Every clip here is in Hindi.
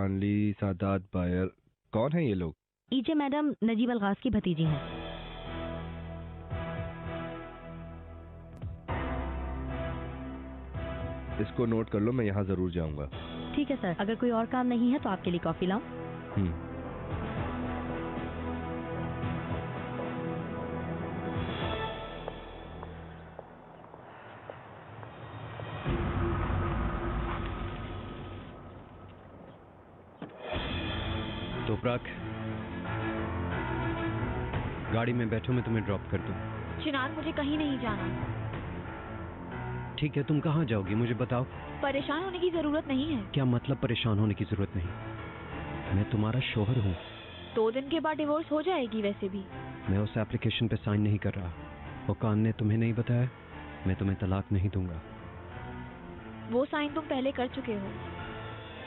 शानली, सादात बायर, कौन है ये लोग? ईजे मैडम नजीब अलगाज की भतीजी हैं। इसको नोट कर लो, मैं यहाँ जरूर जाऊंगा। ठीक है सर, अगर कोई और काम नहीं है तो आपके लिए कॉफी लाऊं? तोपराक, गाड़ी में बैठो, मैं तुम्हें ड्रॉप कर दूं। चिनार, मुझे कहीं नहीं जाना। ठीक है, तुम कहाँ जाओगी मुझे बताओ। परेशान होने की जरूरत नहीं है। क्या मतलब परेशान होने की जरूरत नहीं? मैं तुम्हारा शोहर हूँ। 2 दिन के बाद डिवोर्स हो जाएगी। वैसे भी मैं उस एप्लीकेशन पे साइन नहीं कर रहा। वो कान ने तुम्हें नहीं बताया? मैं तुम्हें तलाक नहीं दूंगा। वो साइन तुम पहले कर चुके हो,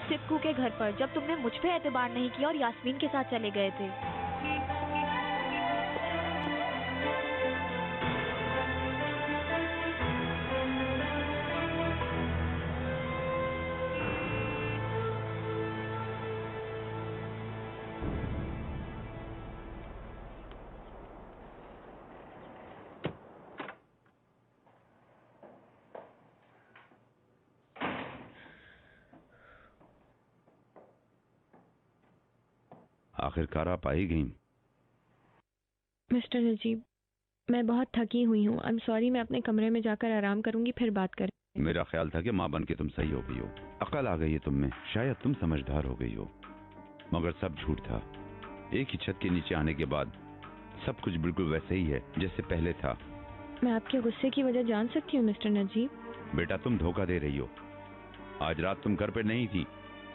सिक्कू के घर पर, जब तुमने मुझ पे एतबार नहीं किया और यास्मीन के साथ चले गए थे। आखिरकार आप आई गई। मिस्टर नजीब, मैं बहुत थकी हुई हूँ। आई एम सॉरी, मैं अपने कमरे में जाकर आराम करूंगी, फिर बात करें। मेरा ख्याल था कि माँ बन के तुम सही हो गई हो, अकल आ गई है तुम में, शायद तुम समझदार हो गई हो, मगर सब झूठ था। एक ही छत के नीचे आने के बाद सब कुछ बिल्कुल वैसे ही है जैसे पहले था। मैं आपके गुस्से की वजह जान सकती हूँ मिस्टर नजीब? बेटा, तुम धोखा दे रही हो। आज रात तुम घर पे नहीं थी।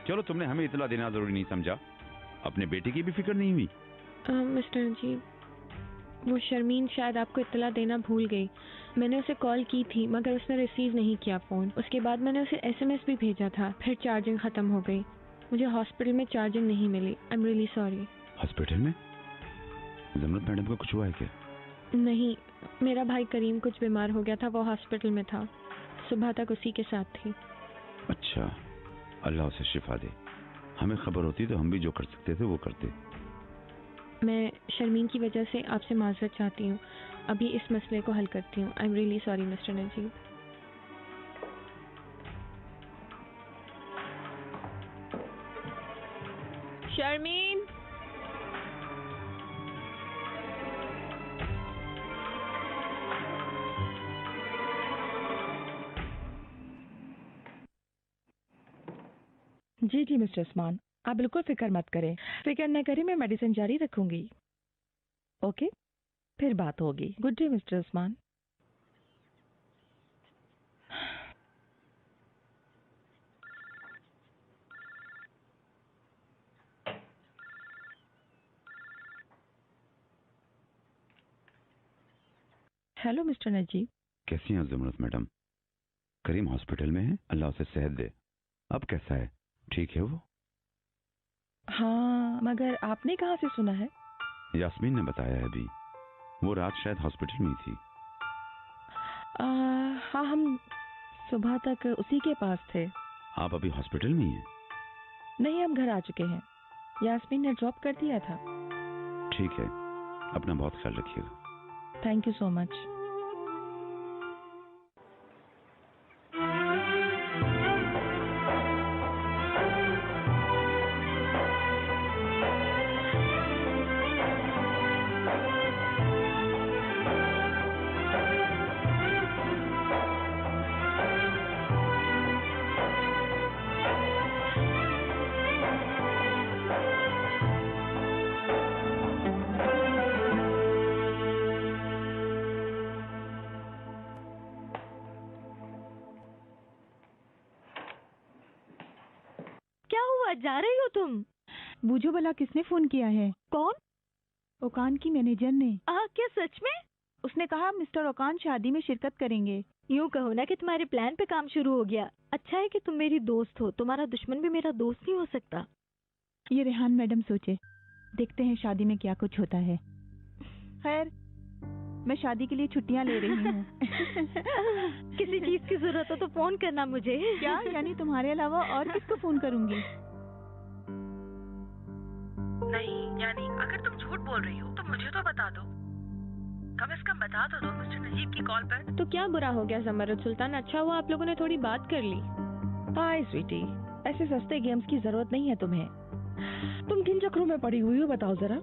चलो, तुमने हमें इतला देना जरूरी नहीं समझा। अपने बेटे की भी फिक्र नहीं हुई? मिस्टर नजीब, वो शर्मीन शायद आपको इत्तला देना भूल गई। मैंने उसे कॉल की थी मगर उसने रिसीव नहीं किया फोन। उसके बाद मैंने उसे एसएमएस भी भेजा था, फिर चार्जिंग खत्म हो गई। मुझे हॉस्पिटल में चार्जिंग नहीं मिली। I am really sorry. Hospital में? जमनत मैडम को कुछ हुआ है क्या? नहीं, मेरा भाई करीम कुछ बीमार हो गया था, वो हॉस्पिटल में था। सुबह तक उसी के साथ थी। अच्छा, अल्लाह उसे शिफा दे। हमें खबर होती तो हम भी जो कर सकते थे वो करते। मैं शर्मीन की वजह से आपसे माजरत चाहती हूँ। अभी इस मसले को हल करती हूँ। I am really sorry mister Najeeb. Sharmeen, जी जी मिस्टर उस्मान, आप बिल्कुल फिक्र मत करें। फिक्र न करें, मैं मेडिसिन जारी रखूंगी। ओके, फिर बात होगी। Good day mister Usman. Hello mister Najeeb. कैसी हैं जमनत मैडम? करीम हॉस्पिटल में है, अल्लाह उसे सेहत दे। अब कैसा है? ठीक है वो? हाँ, मगर आपने कहाँ से सुना है? यास्मीन ने बताया है अभी। वो रात शायद हॉस्पिटल में ही थी। हाँ, हम सुबह तक उसी के पास थे। आप अभी हॉस्पिटल में ही हैं? नहीं, हम घर आ चुके हैं। यास्मीन ने ड्रॉप कर दिया था। ठीक है, अपना बहुत ख्याल रखिएगा। Thank you so much. जा रही हो तुम? बूझो भला किसने फोन किया है? कौन? ओकान की मैनेजर ने। क्या सच में? उसने कहा मिस्टर ओकान शादी में शिरकत करेंगे। यूँ कहो ना कि तुम्हारे प्लान पे काम शुरू हो गया। अच्छा है कि तुम मेरी दोस्त हो, तुम्हारा दुश्मन भी मेरा दोस्त नहीं हो सकता। ये रेहान मैडम सोचे। देखते हैं शादी में क्या कुछ होता है। खैर, मैं शादी के लिए छुट्टियां ले रही हूँ। किसी चीज की जरूरत हो तो फोन करना मुझे। क्या? यानी तुम्हारे अलावा और किसको फोन करूंगी? नहीं, यानी अगर तुम झूठ बोल रही हो तो मुझे तो बता दो, कम से कम बता तो दो मिस्टर नजीब की कॉल पर। तो क्या बुरा हो गया जमरुद सुल्तान, अच्छा हुआ आप लोगों ने थोड़ी बात कर ली। हाय स्वीटी, ऐसे सस्ते गेम्स की जरूरत नहीं है तुम्हें। तुम किन चक्रों में पड़ी हुई हो बताओ जरा।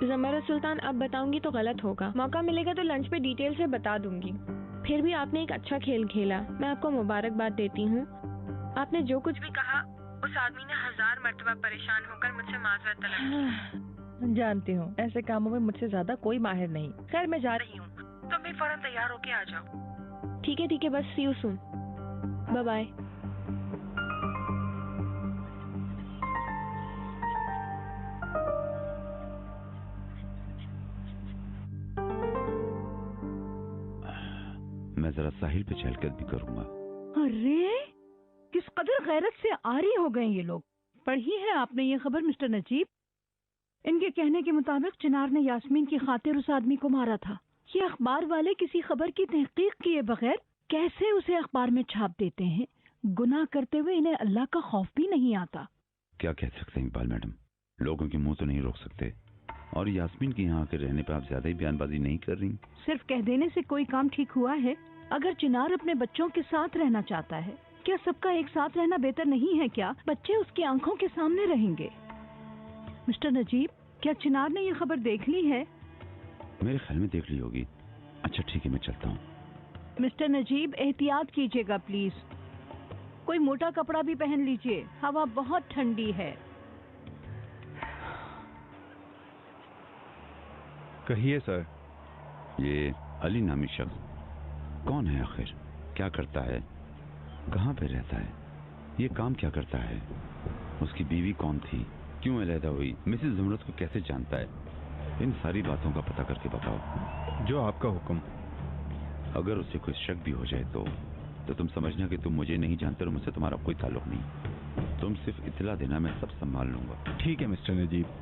जमरुद सुल्तान अब बताऊंगी तो गलत होगा, मौका मिलेगा तो लंच पे डिटेल से बता दूंगी। फिर भी आपने एक अच्छा खेल खेला, मैं आपको मुबारकबाद देती हूँ। आपने जो कुछ भी कहा उस आदमी ने 1000 मर्तबा परेशान होकर मुझसे माजरत तलब की। जानती हूँ ऐसे कामों में मुझसे ज्यादा कोई माहिर नहीं। खैर मैं जा रही हूँ, तुम भी फौरन तैयार होके आ जाओ। ठीक है बस सी यू सून, बाय बाय। मैं जरा साहिल पे चहलकद भी करूंगा। अरे किस कदर गैरत से आरी हो गए ये लोग। पढ़ी है आपने ये खबर मिस्टर नजीब? इनके कहने के मुताबिक चिनार ने यास्मीन की खातिर उस आदमी को मारा था। ये अखबार वाले किसी खबर की तहकीक किए बगैर कैसे उसे अखबार में छाप देते हैं? गुनाह करते हुए इन्हें अल्लाह का खौफ भी नहीं आता। क्या कह सकते हैं इकबाल मैडम, लोगों के मुंह तो नहीं रोक सकते। और यास्मीन के यहाँ आकर रहने पर आप ज्यादा ही बयानबाजी नहीं कर रही? सिर्फ कह देने से कोई काम ठीक हुआ है? अगर चिनार अपने बच्चों के साथ रहना चाहता है, क्या सबका एक साथ रहना बेहतर नहीं है? क्या बच्चे उसकी आंखों के सामने रहेंगे? मिस्टर नजीब, क्या चिनार ने ये खबर देख ली है? मेरे ख्याल में देख ली होगी। अच्छा ठीक है, मैं चलता हूँ। मिस्टर नजीब, एहतियात कीजिएगा प्लीज। कोई मोटा कपड़ा भी पहन लीजिए, हवा बहुत ठंडी है। कहिए सर। ये अली नामी शख्स कौन है आखिर? क्या करता है? कहाँ पे रहता है? ये काम क्या करता है? उसकी बीवी कौन थी? क्यों अलहदा हुई? मिसेस जमरुद को कैसे जानता है? इन सारी बातों का पता करके बताओ। जो आपका हुक्म। अगर उसे कोई शक भी हो जाए तो तुम समझना कि तुम मुझे नहीं जानते और मुझसे तुम्हारा कोई ताल्लुक नहीं। तुम सिर्फ इत्तला देना, मैं सब संभाल लूंगा। ठीक है मिस्टर नजीब।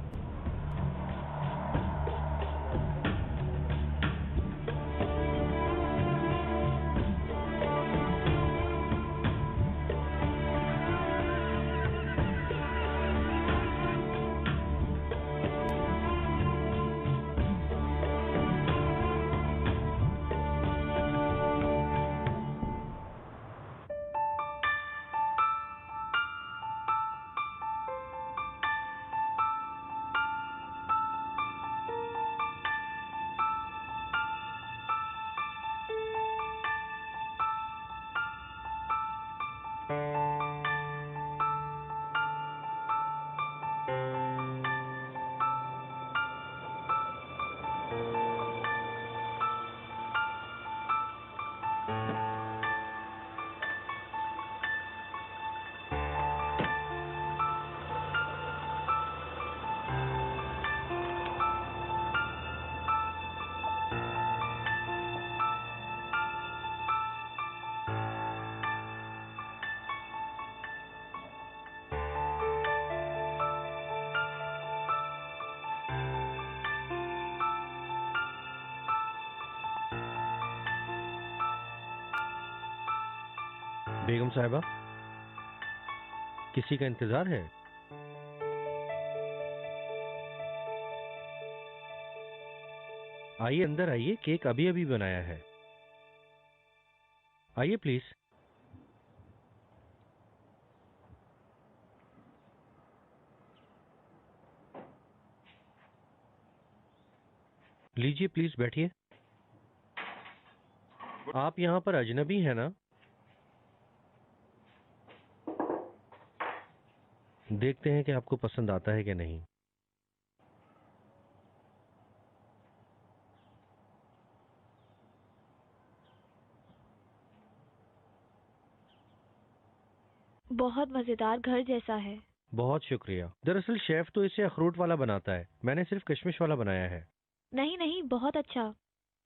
बेगम साहिबा, किसी का इंतजार है? आइए अंदर आइए, केक अभी अभी बनाया है। आइए प्लीज। लीजिए प्लीज बैठिए। आप यहाँ पर अजनबी हैं ना? देखते हैं कि आपको पसंद आता है कि नहीं। बहुत मजेदार, घर जैसा है। बहुत शुक्रिया। दरअसल शेफ तो इसे अखरोट वाला बनाता है, मैंने सिर्फ किशमिश वाला बनाया है। नहीं नहीं, बहुत अच्छा,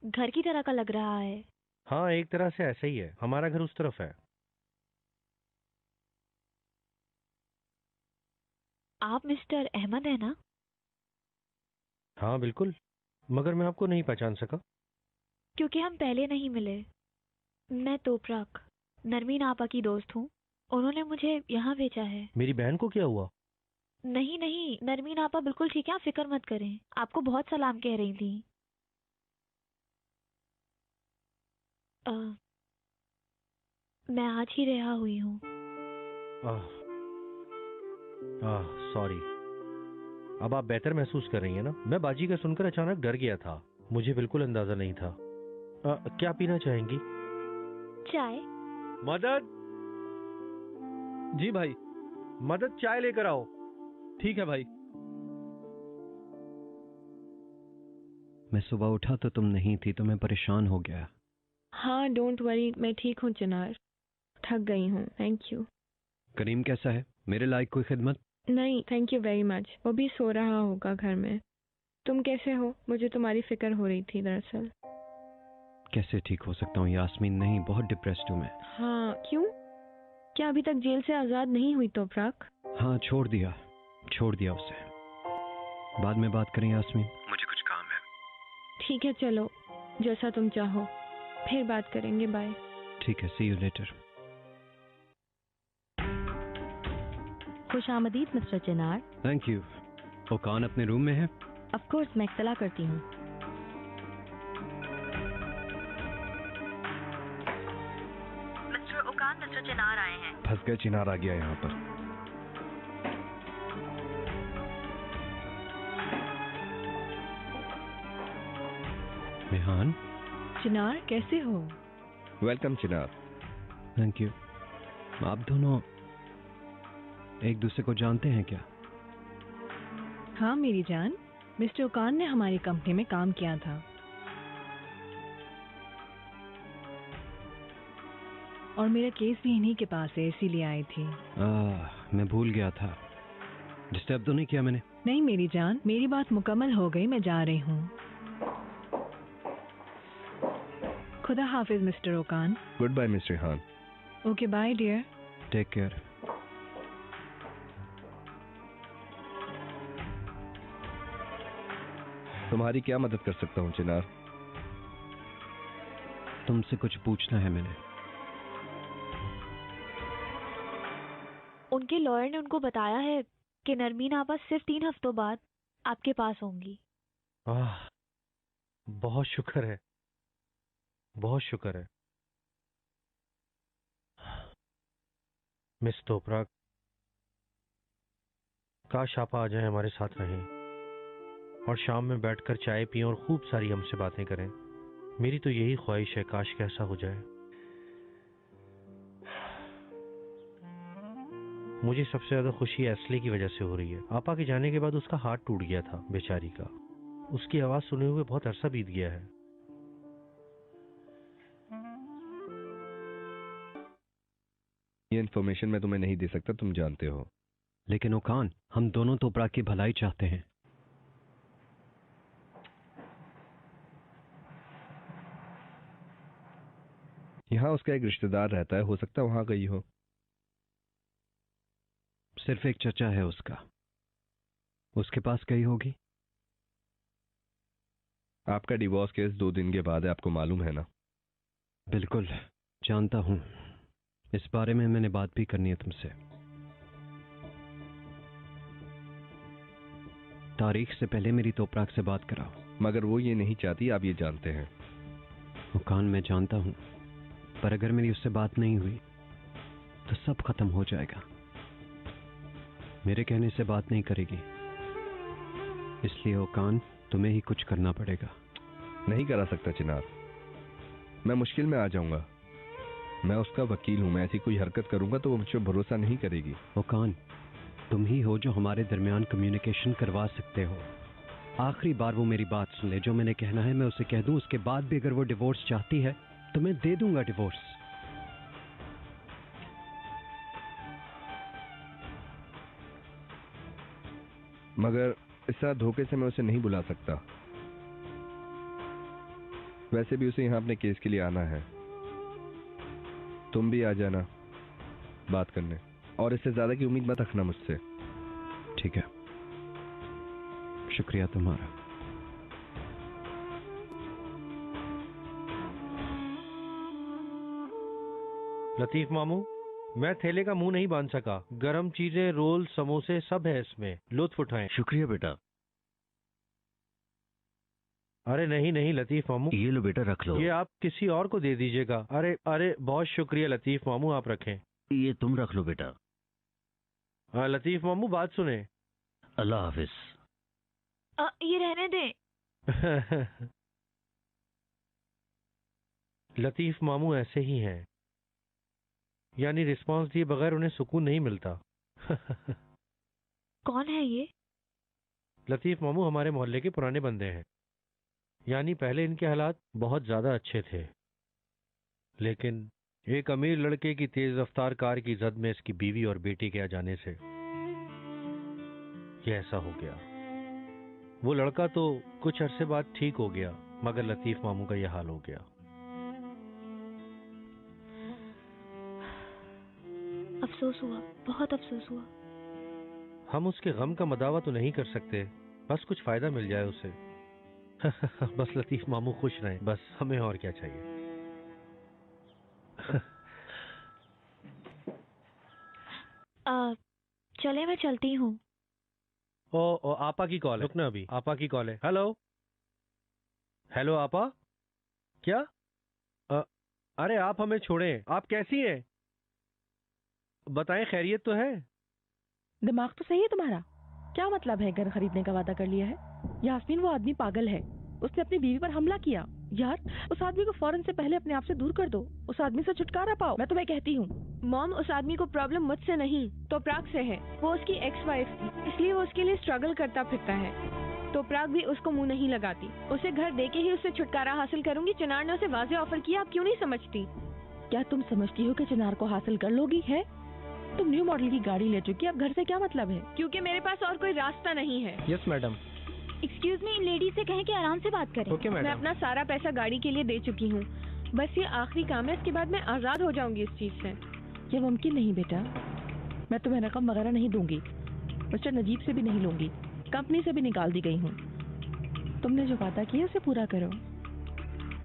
घर की तरह का लग रहा है। हाँ, एक तरह से ऐसा ही है। हमारा घर उस तरफ है। आप मिस्टर अहमद है ना? हाँ बिल्कुल, मगर मैं आपको नहीं पहचान सका। क्योंकि हम पहले नहीं मिले। मैं तोपराक, नरमीन आपा की दोस्त हूँ। उन्होंने मुझे यहाँ भेजा है। मेरी बहन को क्या हुआ? नहीं नहीं, नरमीन आपा बिल्कुल ठीक है, आप फिक्र मत करें। आपको बहुत सलाम कह रही थी। अ, मैं आज ही रिहा हुई हूँ। सॉरी। अब आप बेहतर महसूस कर रही हैं ना? मैं बाजी का सुनकर अचानक डर गया था, मुझे बिल्कुल अंदाजा नहीं था। क्या पीना चाहेंगी? चाय? मदद! जी भाई। मदद, चाय लेकर आओ। ठीक है भाई। मैं सुबह उठा तो तुम नहीं थी, तो मैं परेशान हो गया। हाँ डोंट वरी, मैं ठीक हूँ चिनार, थक गई हूँ। Thank you. करीम कैसा है? मेरे लायक कोई खिदमत? नहीं थैंक यू वेरी मच, वो भी सो रहा होगा घर में। तुम कैसे हो? मुझे तुम्हारी फिक्र हो रही थी दरअसल। कैसे ठीक हो सकता हूँ यास्मीन? नहीं, बहुत डिप्रेस्ड हूँ मैं। हाँ क्यों? क्या अभी तक जेल से आजाद नहीं हुई तोफराक? हाँ, छोड़ दिया उसे। बाद में बात करें यास्मीन, मुझे कुछ काम है। ठीक है चलो, जैसा तुम चाहो, फिर बात करेंगे। बाय। ठीक है, सी यू लेटर। खुश आमदीद mister Chinar. Thank you. Okan अपने रूम में है? ऑफ कोर्स, मैं इत्तला करती हूँ। मिस्टर ओकान, मिस्टर चिनार आए हैं। फंस गए, चिनार आ गया यहाँ पर। रेहान। चिनार कैसे हो? Welcome Chinar. Thank you. आप दोनों एक दूसरे को जानते हैं क्या? हाँ मेरी जान, मिस्टर ओकान ने हमारी कंपनी में काम किया था और मेरा केस भी इन्हीं के पास है, इसीलिए आई थी। मैं भूल गया था। डिस्टर्ब तो नहीं किया मैंने? नहीं मेरी जान, मेरी बात मुकम्मल हो गई, मैं जा रही हूँ। खुदा हाफिज mister Okan. Good bye mister Khan. Okay bye dear. Take care. तुम्हारी क्या मदद कर सकता हूँ चिनार? तुमसे कुछ पूछना है मैंने। उनके लॉयर ने उनको बताया है कि नरमीन आपा सिर्फ 3 हफ्तों बाद आपके पास होंगी। बहुत शुक्र है, बहुत शुक्र है। मिस तोपरा, काश आप आ जाएं, हमारे साथ रहें और शाम में बैठकर चाय पिएं और खूब सारी हमसे बातें करें। मेरी तो यही ख्वाहिश है, काश कैसा हो जाए। मुझे सबसे ज्यादा खुशी एस्ले की वजह से हो रही है। आपा के जाने के बाद उसका हाथ टूट गया था बेचारी का। उसकी आवाज सुने हुए बहुत अरसा बीत गया है। ये इन्फॉर्मेशन मैं तुम्हें नहीं दे सकता, तुम जानते हो। लेकिन ओकान, हम दोनों तोपरा की भलाई चाहते हैं। यहाँ उसका एक रिश्तेदार रहता है, हो सकता है वहां गई हो। सिर्फ एक चचा है उसका, उसके पास गई होगी। आपका डिवोर्स केस 2 दिन के बाद है, आपको मालूम है ना? बिल्कुल जानता हूं। इस बारे में मैंने बात भी करनी है तुमसे। तारीख से पहले मेरी तोपराक से बात कराओ। मगर वो ये नहीं चाहती, आप ये जानते हैं। ओकान, मैं जानता हूं, पर अगर मेरी उससे बात नहीं हुई तो सब खत्म हो जाएगा। मेरे कहने से बात नहीं करेगी, इसलिए ओकान तुम्हें ही कुछ करना पड़ेगा। नहीं करा सकता चिनार, मैं मुश्किल में आ जाऊंगा। मैं उसका वकील हूं, मैं ऐसी कोई हरकत करूंगा तो वो मुझ पर भरोसा नहीं करेगी। ओकान, तुम ही हो जो हमारे दरमियान कम्युनिकेशन करवा सकते हो। आखिरी बार वो मेरी बात सुन ले, जो मैंने कहना है मैं उसे कह दूं। उसके बाद भी अगर वो डिवोर्स चाहती है तो मैं दे दूंगा डिवोर्स। मगर इस तरह धोखे से मैं उसे नहीं बुला सकता। वैसे भी उसे यहाँ अपने केस के लिए आना है। तुम भी आ जाना बात करने, और इससे ज्यादा की उम्मीद मत रखना मुझसे। ठीक है, शुक्रिया तुम्हारा। लतीफ मामू, मैं थैले का मुंह नहीं बांध सका। गरम चीजें, रोल, समोसे सब है इसमें, लुत्फ उठाएं। शुक्रिया बेटा। अरे नहीं नहीं लतीफ मामू, ये लो बेटा, रख लो। ये आप किसी और को दे दीजिएगा। अरे अरे बहुत शुक्रिया लतीफ मामू, आप रखें। ये तुम रख लो बेटा। हाँ लतीफ मामू, बात सुने। अल्लाह हाफिज। ये रहने दे। लतीफ मामू ऐसे ही हैं, यानी रिस्पांस दिए बगैर उन्हें सुकून नहीं मिलता। कौन है ये? लतीफ मामू हमारे मोहल्ले के पुराने बंदे हैं। यानी पहले इनके हालात बहुत ज्यादा अच्छे थे, लेकिन एक अमीर लड़के की तेज रफ्तार कार की जद में इसकी बीवी और बेटी के आ जाने से ये ऐसा हो गया। वो लड़का तो कुछ अरसे बाद ठीक हो गया, मगर लतीफ मामू का यह हाल हो गया। अफसोस हुआ, बहुत अफसोस हुआ। हम उसके गम का मदावा तो नहीं कर सकते, बस कुछ फायदा मिल जाए उसे। बस लतीफ मामू खुश रहें, बस हमें और क्या चाहिए। चले, मैं चलती हूँ। ओ आपा की कॉल है, रुकना अभी, आपा की कॉल है। हेलो हेलो आपा, क्या? अरे आप हमें छोड़ें, आप कैसी हैं? बताएं, खैरियत तो है? दिमाग तो सही है तुम्हारा? क्या मतलब है घर खरीदने का वादा कर लिया है? यास्मीन, वो आदमी पागल है, उसने अपनी बीवी पर हमला किया। यार, उस आदमी को फौरन से पहले अपने आप से दूर कर दो, उस आदमी से छुटकारा पाओ, मैं तुम्हें कहती हूँ। मॉम, उस आदमी को प्रॉब्लम मुझसे नहीं तो प्राग से है। वो उसकी एक्स वाइफ थी, इसलिए वो उसके लिए स्ट्रगल करता फिरता है। तो प्राग भी उसको मुंह नहीं लगाती। उसे घर देके ही उससे छुटकारा हासिल करूंगी। चिनार ने उसे वाज़े ऑफर किया, आप क्यों नहीं समझती? क्या तुम समझती हो कि चिनार को हासिल कर लोगी? है तुम न्यू मॉडल की गाड़ी ले चुकी, अब घर से क्या मतलब है? क्योंकि मेरे पास और कोई रास्ता नहीं है। Yes madam. एक्सक्यूज मी, इन लेडीज से कहें कि आराम से बात करें। ओके मैं मैडम। अपना सारा पैसा गाड़ी के लिए दे चुकी हूँ, बस ये आखिरी काम है, इसके बाद मैं आजाद हो जाऊंगी इस चीज से। ये मुमकिन नहीं बेटा, मैं तुम्हें रकम वगैरह नहीं दूंगी, मिस्टर नजीब से भी नहीं लूंगी, कंपनी से भी निकाल दी गई हूँ। तुमने जो वादा किया उसे पूरा करो।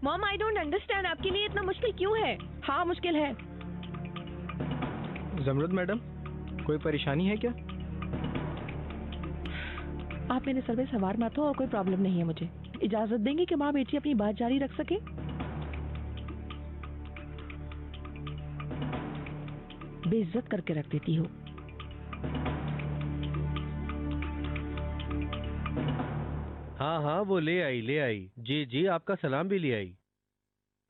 मॉम, आई डोंट अंडरस्टैंड, आपके लिए इतना मुश्किल क्यों है? हाँ मुश्किल है। जमरुद मैडम, कोई परेशानी है क्या? आप मेरे सर पे सवार मत हो और कोई प्रॉब्लम नहीं है मुझे। इजाजत देंगे कि माँ बेटी अपनी बात जारी रख सके? बेइज्जत करके रख देती हो। हाँ हाँ, वो ले आई। जी जी, आपका सलाम भी ले आई।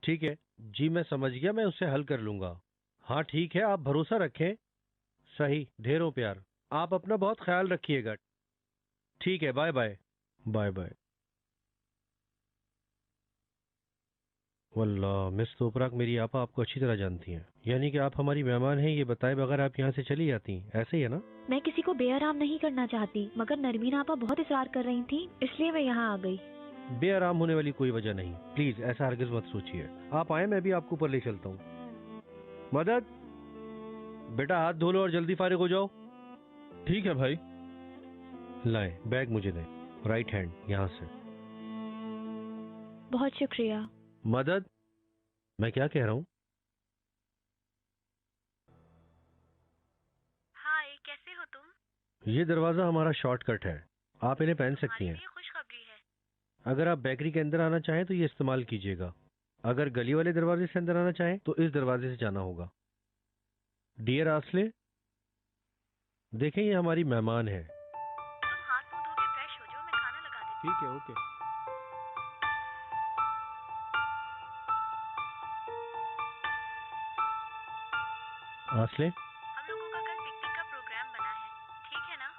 ठीक है जी, मैं समझ गया, मैं उससे हल कर लूंगा। हाँ ठीक है, आप भरोसा रखें। सही, ढेरों प्यार। आप अपना बहुत ख्याल रखिएगा। ठीक है, बाय बाय। Bye bye. वल्लाह, मिस तोपराक मेरी आपा आपको अच्छी तरह जानती हैं, यानी कि आप हमारी मेहमान हैं, ये बताए बगैर आप यहाँ से चली जाती, ऐसे ही है ना? मैं किसी को बेआराम नहीं करना चाहती, मगर नरमीन आपा बहुत इशरार कर रही थी, इसलिए मैं यहाँ आ गई। बेआराम होने वाली कोई वजह नहीं, प्लीज ऐसा हरगिज मत सोचिए। आप आए, मैं भी आपको ऊपर ले चलता हूँ। मदद, बेटा हाथ धो लो और जल्दी फारिग हो जाओ। ठीक है भाई। लाए, बैग मुझे दें, राइट हैंड, यहाँ से। बहुत शुक्रिया। मदद, मैं क्या कह रहा हूँ? हाय, कैसे हो तुम? ये दरवाजा हमारा शॉर्टकट है, आप इन्हें पहन सकती हैं। खुशखबरी है। अगर आप बेकरी के अंदर आना चाहें तो ये इस्तेमाल कीजिएगा। अगर गली वाले दरवाजे से अंदर आना चाहें तो इस दरवाजे से जाना होगा। डियर आसले, देखें ये हमारी मेहमान है। तुम हाथ मुंह धो के फ्रेश हो जाओ, मैं खाना लगा देती ठीक है, ओके। आसले, हम लोगों का कल पिकनिक का प्रोग्राम बना है, ठीक है ना?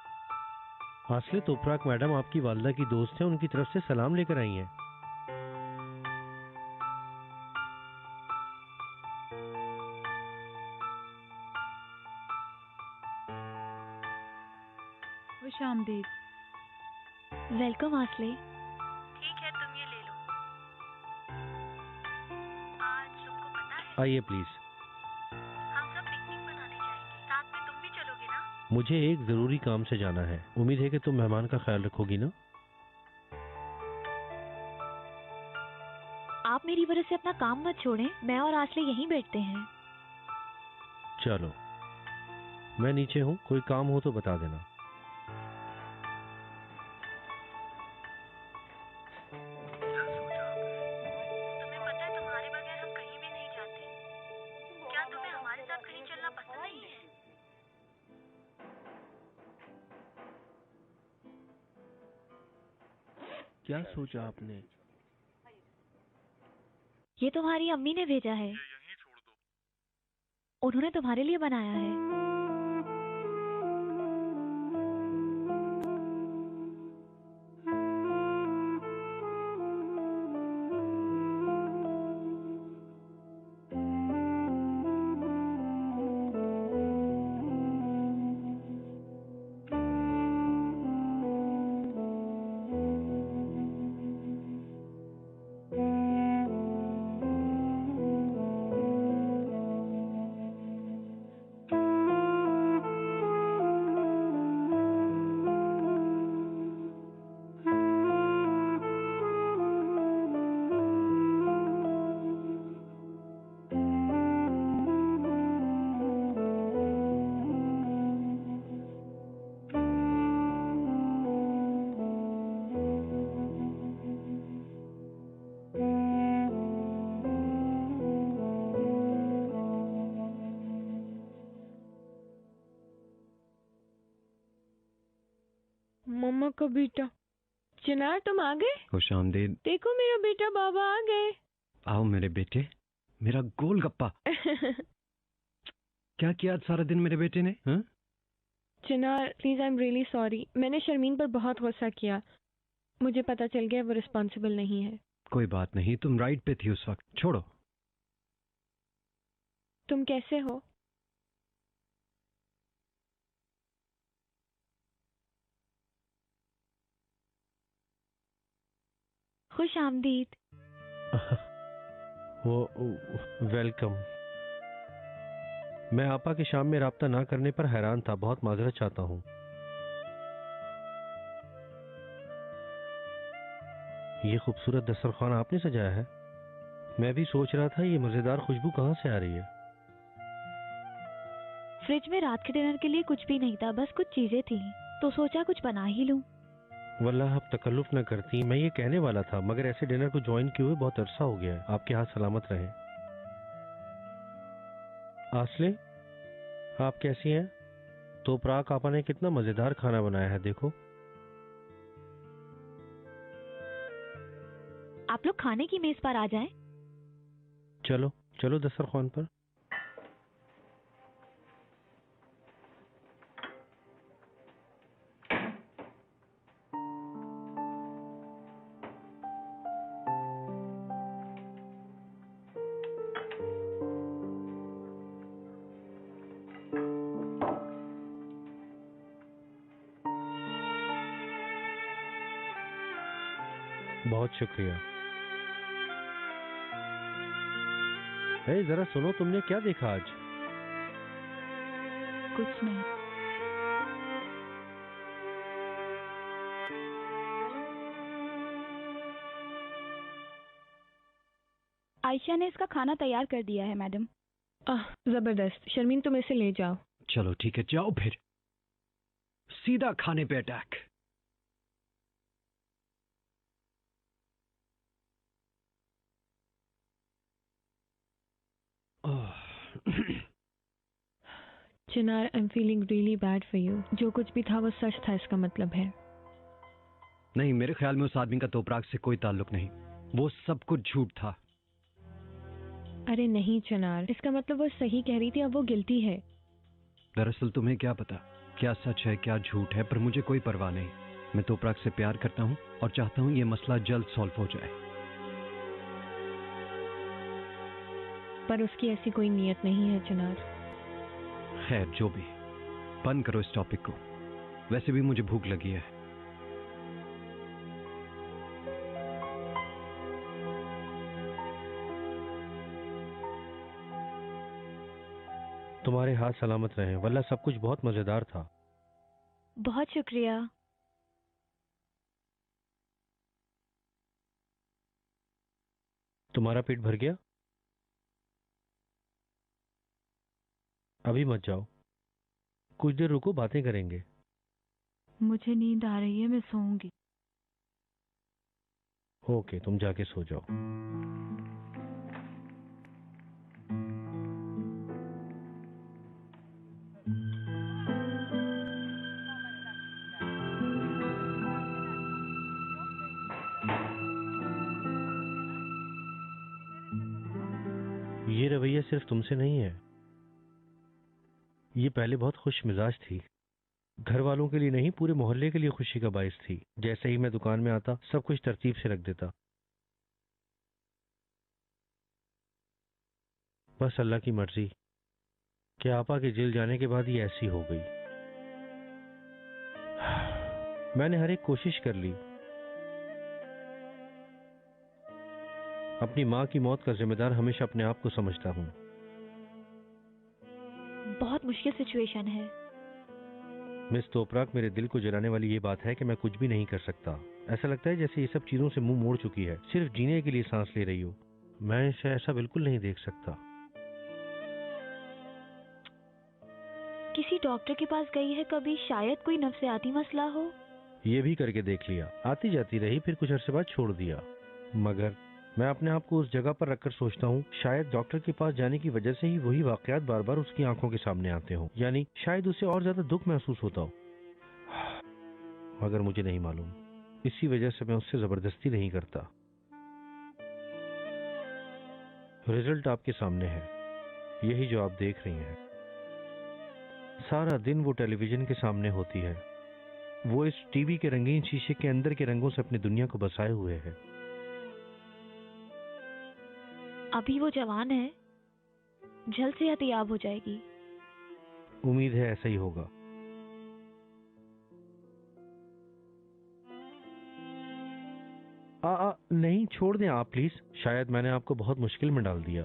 आसले, तोपराक मैडम आपकी वालदा की दोस्त हैं, उनकी तरफ से सलाम लेकर आई हैं। खुशामदीद। वेलकम आसले। ठीक है, तुम ये ले लो। आज तुमको पता है आइए प्लीज। हम सब पिकनिक मनाने जाएंगे, साथ में तुम भी चलोगे ना? मुझे एक जरूरी काम से जाना है, उम्मीद है कि तुम मेहमान का ख्याल रखोगी ना? आप मेरी वजह से अपना काम मत छोड़ें, मैं और आसले यहीं बैठते हैं। चलो मैं नीचे हूँ, कोई काम हो तो बता देना। तुम्हें पता है तुम्हारे बगैर हम कहीं भी नहीं जाते। क्या तुम्हें हमारे साथ कहीं चलना पसंद नहीं है? क्या सोचा आपने? ये तुम्हारी अम्मी ने भेजा है। उन्होंने तुम्हारे लिए बनाया है। मम्मा का बेटा। चिनार तुम आ गए? खुशामदीद। देखो मेरा बेटा, बाबा आ गए। आओ मेरे बेटे, मेरा गोलगप्पा। क्या किया आज सारा दिन मेरे बेटे ने? हाँ? Chinar please, I am really sorry. मैंने शर्मीन पर बहुत गुस्सा किया। मुझे पता चल गया वो रिस्पॉन्सिबल नहीं है। कोई बात नहीं, तुम राइट पे थी उस वक्त, छोड़ो। तुम कैसे हो? खुश आमदीद। वो वेलकम। मैं आपा की शाम में राब्ता ना करने पर हैरान था, बहुत माजरत चाहता हूँ। ये खूबसूरत दस्तरखान आपने सजाया है? मैं भी सोच रहा था ये मजेदार खुशबू कहाँ से आ रही है। फ्रिज में रात के डिनर के लिए कुछ भी नहीं था, बस कुछ चीजें थी तो सोचा कुछ बना ही लूं। वल्लाह आप तकल्लुफ न करती, मैं ये कहने वाला था, मगर ऐसे डिनर को ज्वाइन किए हुए बहुत अरसा हो गया है। आपके हाथ सलामत रहे। आसले, आप कैसी हैं? तो प्राक आपा ने कितना मजेदार खाना बनाया है, देखो। आप लोग खाने की मेज पर आ जाएं। चलो चलो दस्तरखान पर। बहुत शुक्रिया। जरा सुनो, तुमने क्या देखा आज? कुछ नहीं। आयशा ने इसका खाना तैयार कर दिया है मैडम। जबरदस्त। शर्मीन तुम इसे ले जाओ। चलो ठीक है, जाओ फिर। सीधा खाने पे attack. Chinar, I am feeling really bad for you. जो कुछ भी था वो सच था, इसका मतलब है। नहीं, मेरे ख्याल में उस आदमी का तोपराग से कोई ताल्लुक नहीं, वो सब कुछ झूठ था। अरे नहीं चिनार, इसका मतलब वो सही कह रही थी, अब वो गिल्टी है। दरअसल तुम्हें क्या पता क्या सच है क्या झूठ है, पर मुझे कोई परवाह नहीं। मैं तोपराग से प्यार करता हूँ और चाहता हूँ ये मसला जल्द सॉल्व हो जाए। पर उसकी ऐसी कोई नीयत नहीं है चिनार। खैर जो भी, बंद करो इस टॉपिक को। वैसे भी मुझे भूख लगी है। तुम्हारे हाथ सलामत रहे। वल्लाह सब कुछ बहुत मजेदार था। बहुत शुक्रिया। तुम्हारा पेट भर गया? अभी मत जाओ, कुछ देर रुको, बातें करेंगे। मुझे नींद आ रही है, मैं सोऊंगी। ओके, तुम जाके सो जाओ। ये रवैया सिर्फ तुमसे नहीं है। ये पहले बहुत खुश मिजाज थी, घर वालों के लिए नहीं पूरे मोहल्ले के लिए खुशी का बायस थी। जैसे ही मैं दुकान में आता सब कुछ तरतीब से रख देता। बस अल्लाह की मर्जी कि आपा के जेल जाने के बाद ये ऐसी हो गई। मैंने हर एक कोशिश कर ली। अपनी माँ की मौत का जिम्मेदार हमेशा अपने आप को समझता हूँ। बहुत मुश्किल सिचुएशन है। मिस तोपराक, मेरे दिल को जलाने वाली ये बात है कि मैं कुछ भी नहीं कर सकता। ऐसा लगता है जैसे ये सब चीजों से मुंह मोड़ चुकी है, सिर्फ जीने के लिए सांस ले रही हो। मैं इसे ऐसा बिल्कुल नहीं देख सकता। किसी डॉक्टर के पास गई है कभी? शायद कोई नफ्सियाती मसला हो। ये भी करके देख लिया, आती जाती रही, फिर कुछ अरसे बाद छोड़ दिया। मगर मैं अपने आप को उस जगह पर रखकर सोचता हूँ, शायद डॉक्टर के पास जाने की वजह से ही वही वाकयात बार बार उसकी आंखों के सामने आते हो, यानी शायद उसे और ज्यादा दुख महसूस होता हो। मगर मुझे नहीं मालूम, इसी वजह से मैं उससे जबरदस्ती नहीं करता। रिजल्ट आपके सामने है, यही जो आप देख रही हैं। सारा दिन वो टेलीविजन के सामने होती है। वो इस टीवी के रंगीन शीशे के अंदर के रंगों से अपनी दुनिया को बसाए हुए है। अभी वो जवान है, जल्द सेहतयाब हो जाएगी। उम्मीद है ऐसा ही होगा। नहीं, छोड़ दें आप प्लीज। शायद मैंने आपको बहुत मुश्किल में डाल दिया।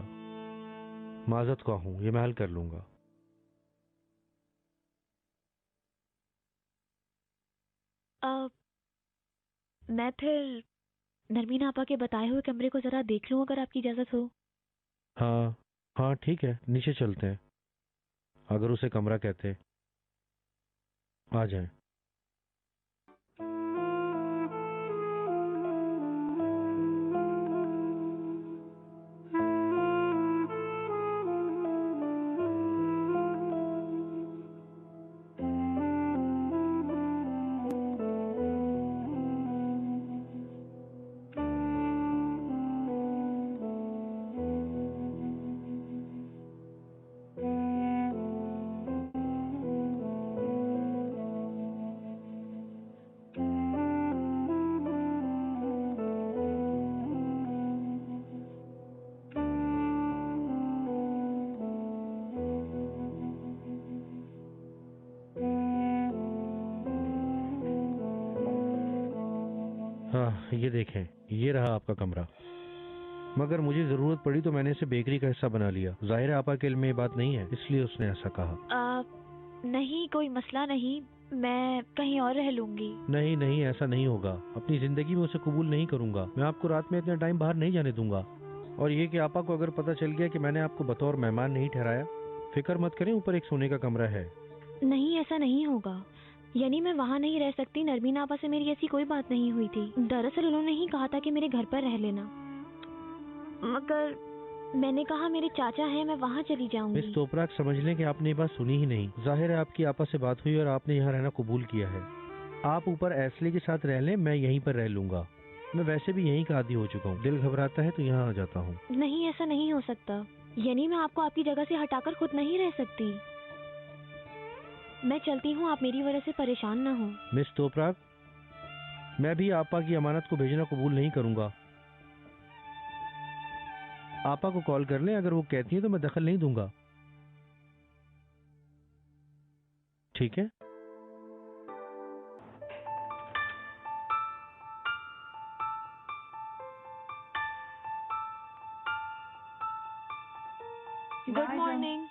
माजरत का हूं, ये मैं हल कर लूंगा। मैं फिर नरमीन आपा के बताए हुए कमरे को जरा देख लूं, अगर आपकी इजाजत हो। हाँ हाँ ठीक है, नीचे चलते हैं। अगर उसे कमरा कहते, आ जाएं। हाँ ये देखें, ये रहा आपका कमरा। मगर मुझे जरूरत पड़ी तो मैंने इसे बेकरी का हिस्सा बना लिया। जाहिर है आपा के इल्म में ये बात नहीं है, इसलिए उसने ऐसा कहा। नहीं, कोई मसला नहीं, मैं कहीं और रह लूंगी। नहीं नहीं, ऐसा नहीं होगा। अपनी जिंदगी में उसे कबूल नहीं करूंगा। मैं आपको रात में इतना टाइम बाहर नहीं जाने दूंगा। और ये कि आपा को अगर पता चल गया कि मैंने आपको बतौर मेहमान नहीं ठहराया, फिक्र मत करें, ऊपर एक सोने का कमरा है। नहीं, ऐसा नहीं होगा। यानी मैं वहाँ नहीं रह सकती। नरमीन आपा से मेरी ऐसी कोई बात नहीं हुई थी। दरअसल उन्होंने ही कहा था कि मेरे घर पर रह लेना, मगर मैंने कहा मेरे चाचा हैं, मैं वहाँ चली जाऊंगी। मिस तोपराक, समझ लें कि आपने ये बात सुनी ही नहीं। जाहिर है आपकी आपा से बात हुई और आपने यहाँ रहना कबूल किया है। आप ऊपर ऐसले के साथ रह लें, मैं यहीं पर रह लूंगा। मैं वैसे भी यहीं का आदी हो चुका हूँ। दिल घबराता है तो यहाँ आ जाता हूँ। नहीं, ऐसा नहीं हो सकता। यानी मैं आपको आपकी जगह से हटाकर खुद नहीं रह सकती। मैं चलती हूँ, आप मेरी वजह से परेशान ना हो। मिस तोपराक, मैं भी आपा की अमानत को भेजना कबूल नहीं करूंगा। आपा को कॉल कर लें, अगर वो कहती है तो मैं दखल नहीं दूंगा। ठीक है? Good morning.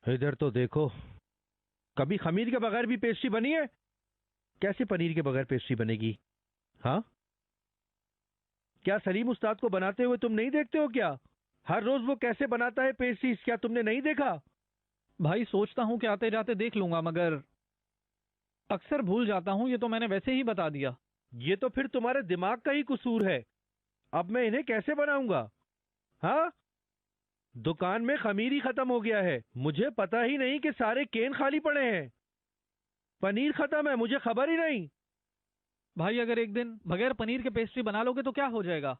इधर तो देखो, कभी खमीर के बगैर भी पेस्ट्री बनी है? कैसे पनीर के बगैर पेस्ट्री बनेगी? हाँ, क्या सलीम उस्ताद को बनाते हुए तुम नहीं देखते हो क्या? हर रोज वो कैसे बनाता है पेस्ट्रीज, क्या तुमने नहीं देखा? भाई सोचता हूँ कि आते जाते देख लूंगा, मगर अक्सर भूल जाता हूँ। ये तो मैंने वैसे ही बता दिया। ये तो फिर तुम्हारे दिमाग का ही कसूर है। अब मैं इन्हें कैसे बनाऊंगा? हाँ, दुकान में खमीर ही खत्म हो गया है, मुझे पता ही नहीं कि सारे केन खाली पड़े हैं। पनीर खत्म है, मुझे खबर ही नहीं। भाई अगर एक दिन बगैर पनीर के पेस्ट्री बना लोगे तो क्या हो जाएगा?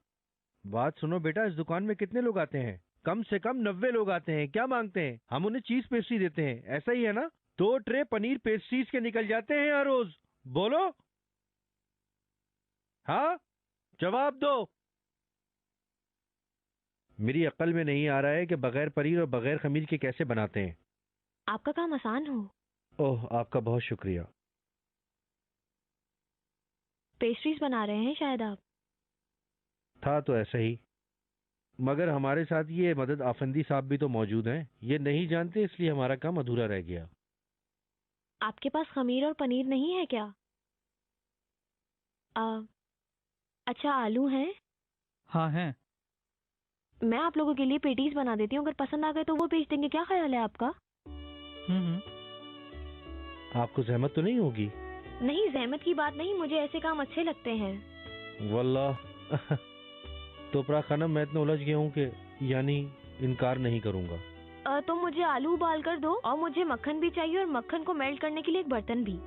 बात सुनो बेटा, इस दुकान में कितने लोग आते हैं? कम से कम 90 लोग आते हैं। क्या मांगते हैं? हम उन्हें चीज पेस्ट्री देते हैं, ऐसा ही है ना? 2 ट्रे पनीर पेस्ट्रीज के निकल जाते हैं हर रोज। बोलो, हाँ, जवाब दो। मेरी अक्ल में नहीं आ रहा है कि बगैर पनीर और बगैर खमीर के कैसे बनाते हैं। आपका काम आसान हो। ओह, आपका बहुत शुक्रिया। पेस्ट्रीज बना रहे हैं शायद आप? था तो ऐसा ही, मगर हमारे साथ ये मदद आफंदी साहब भी तो मौजूद हैं। ये नहीं जानते, इसलिए हमारा काम अधूरा रह गया। आपके पास खमीर और पनीर नहीं है क्या? अच्छा, आलू हैं? हाँ हैं। मैं आप लोगों के लिए पेटीज बना देती हूँ, अगर पसंद आ गए तो वो भेज देंगे। क्या ख्याल है आपका? आपको जहमत तो नहीं होगी? नहीं, जहमत की बात नहीं, मुझे ऐसे काम अच्छे लगते हैं। वल्लाह तो प्रा खानम, मैं इतना उलझ गया हूँ कि यानी इनकार नहीं करूँगा। तो मुझे आलू उबाल कर दो, और मुझे मक्खन भी चाहिए, और मक्खन को मेल्ट करने के लिए एक बर्तन भी।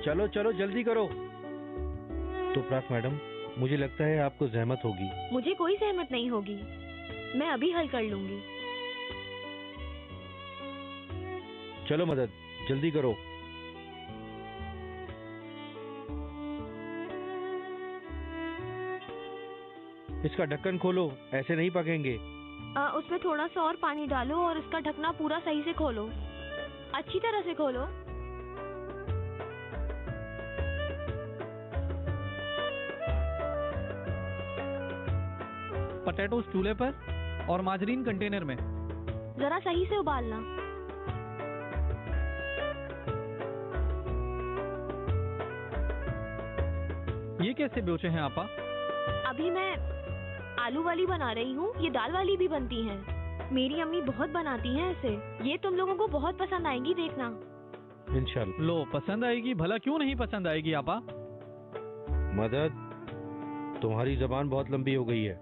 चलो चलो जल्दी करो। तो प्राक मैडम, मुझे लगता है आपको जहमत होगी। मुझे कोई जहमत नहीं होगी, मैं अभी हल कर लूंगी। चलो मदद, जल्दी करो। इसका ढक्कन खोलो, ऐसे नहीं पकेंगे। उसमें थोड़ा सा और पानी डालो और इसका ढकना पूरा सही से खोलो, अच्छी तरह से खोलो। पोटैटोस चूल्हे पर और माजरीन कंटेनर में। जरा सही से उबालना। ये कैसे बेचे हैं आपा? अभी मैं आलू वाली बना रही हूँ, ये दाल वाली भी बनती हैं। मेरी अम्मी बहुत बनाती हैं ऐसे। ये तुम लोगों को बहुत पसंद आएंगी, देखना। इंशाल्लाह। लो, पसंद आएगी? भला क्यों नहीं पसंद आएगी आपा? मदद, तुम्हारी जबान बहुत लंबी हो गई है।